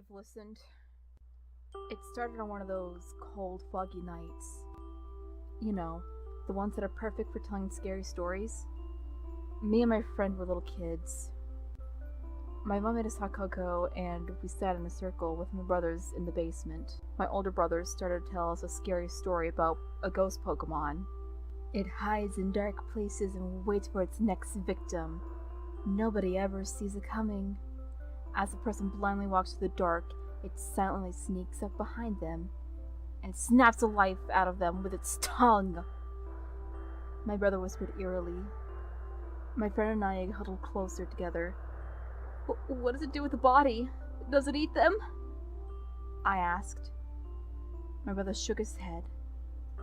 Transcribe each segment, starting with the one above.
you've listened. It started on one of those cold, foggy nights. You know, the ones that are perfect for telling scary stories. Me and my friend were little kids. My mom made us hot cocoa, and we sat in a circle with my brothers in the basement. My older brothers started to tell us a scary story about a ghost Pokemon. It hides in dark places and waits for its next victim. Nobody ever sees it coming. As the person blindly walks through the dark, it silently sneaks up behind them and snaps the life out of them with its tongue. My brother whispered eerily. My friend and I huddled closer together. What does it do with the body? Does it eat them? I asked. My brother shook his head.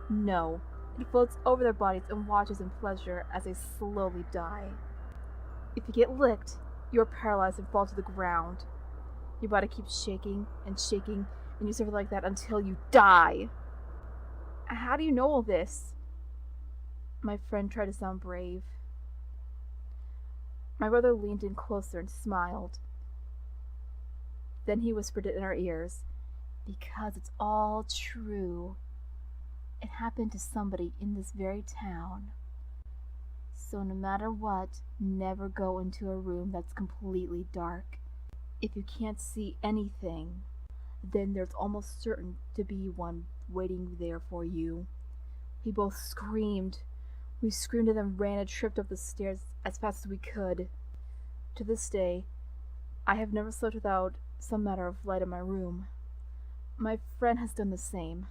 No, it floats over their bodies and watches in pleasure as they slowly die. If you get licked, you are paralyzed and fall to the ground. Your body keeps shaking, and you suffer like that until you die. How do you know all this? My friend tried to sound brave. My brother leaned in closer and smiled. Then he whispered it in our ears, because it's all true. It happened to somebody in this very town. So no matter what, never go into a room that's completely dark. If you can't see anything, then there's almost certain to be one waiting there for you. We both screamed. We screamed and then ran and tripped up the stairs as fast as we could. To this day, I have never slept without some matter of light in my room. My friend has done the same.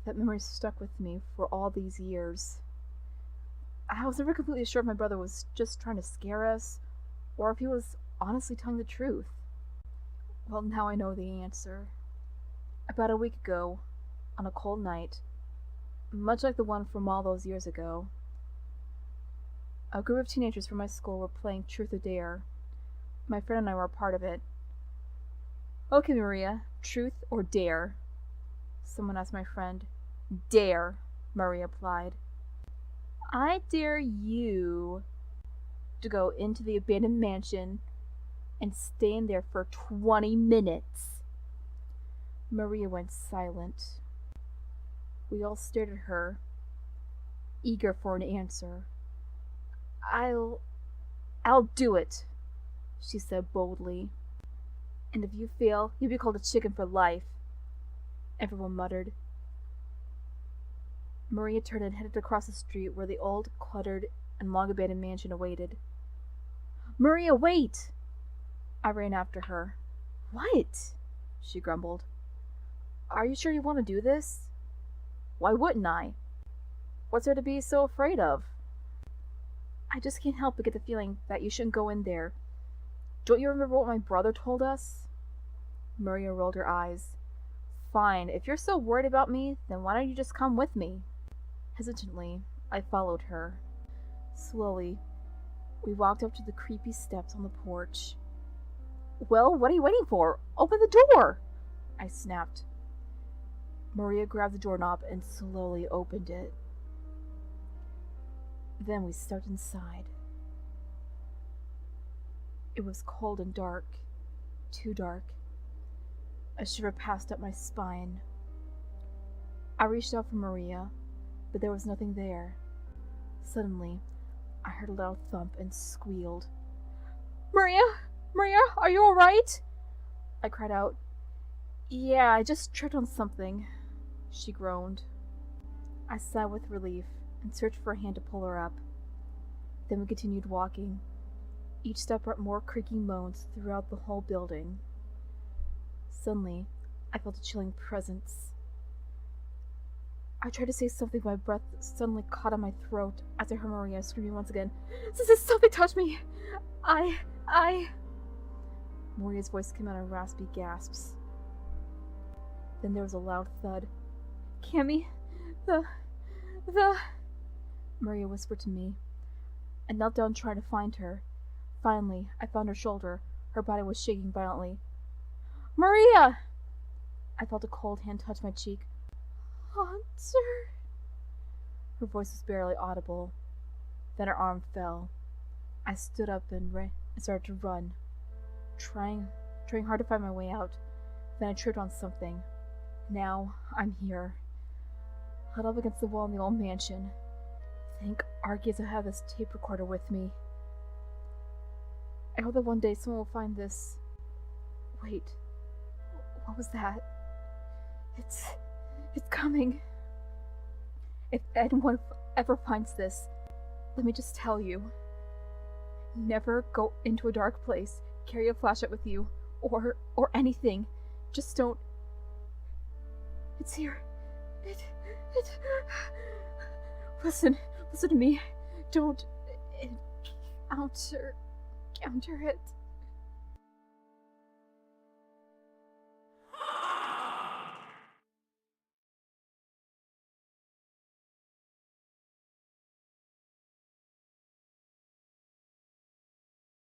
That memory stuck with me for all these years. I was never completely sure if my brother was just trying to scare us, or if he was honestly telling the truth. Well, now I know the answer. About a week ago, on a cold night, much like the one from all those years ago, a group of teenagers from my school were playing Truth or Dare. My friend and I were a part of it. Okay, Maria, truth or dare? Someone asked my friend. Dare, Maria replied. I dare you to go into the abandoned mansion and stay in there for 20 minutes. Maria went silent. We all stared at her, eager for an answer. I'll do it, she said boldly. And if you fail, you'll be called a chicken for life, everyone muttered. Maria turned and headed across the street where the old, cluttered, and long-abandoned mansion awaited. Maria, wait! I ran after her. What? She grumbled. Are you sure you want to do this? Why wouldn't I? What's there to be so afraid of? I just can't help but get the feeling that you shouldn't go in there. Don't you remember what my brother told us? Maria rolled her eyes. Fine, if you're so worried about me, then why don't you just come with me? Hesitantly, I followed her. Slowly, we walked up to the creepy steps on the porch. Well, what are you waiting for? Open the door! I snapped. Maria grabbed the doorknob and slowly opened it. Then we stepped inside. It was cold and dark. Too dark. A shiver passed up my spine. I reached out for Maria, but there was nothing there. Suddenly, I heard a loud thump and squealed. Maria! Maria, are you alright? I cried out. Yeah, I just tripped on something, she groaned. I sighed with relief and searched for a hand to pull her up. Then we continued walking. Each step brought more creaking moans throughout the whole building. Suddenly, I felt a chilling presence. I tried to say something, but my breath suddenly caught on my throat as I heard Maria screaming once again. Something touched me! Maria's voice came out in raspy gasps. Then there was a loud thud. Cammy, the... Maria whispered to me. I knelt down trying to find her. Finally, I found her shoulder. Her body was shaking violently. Maria! I felt a cold hand touch my cheek. Haunter? Her voice was barely audible. Then her arm fell. I stood up and started to run, trying trying hard to find my way out. Then I tripped on something. Now, I'm here, huddled up against the wall in the old mansion. Thank Arceus I have this tape recorder with me. I hope that one day someone will find this. Wait, what was that? It's coming. If anyone ever finds this, let me just tell you. Never go into a dark place, carry a flashlight with you, or anything. Just don't. It's here. Listen to me. Don't counter it.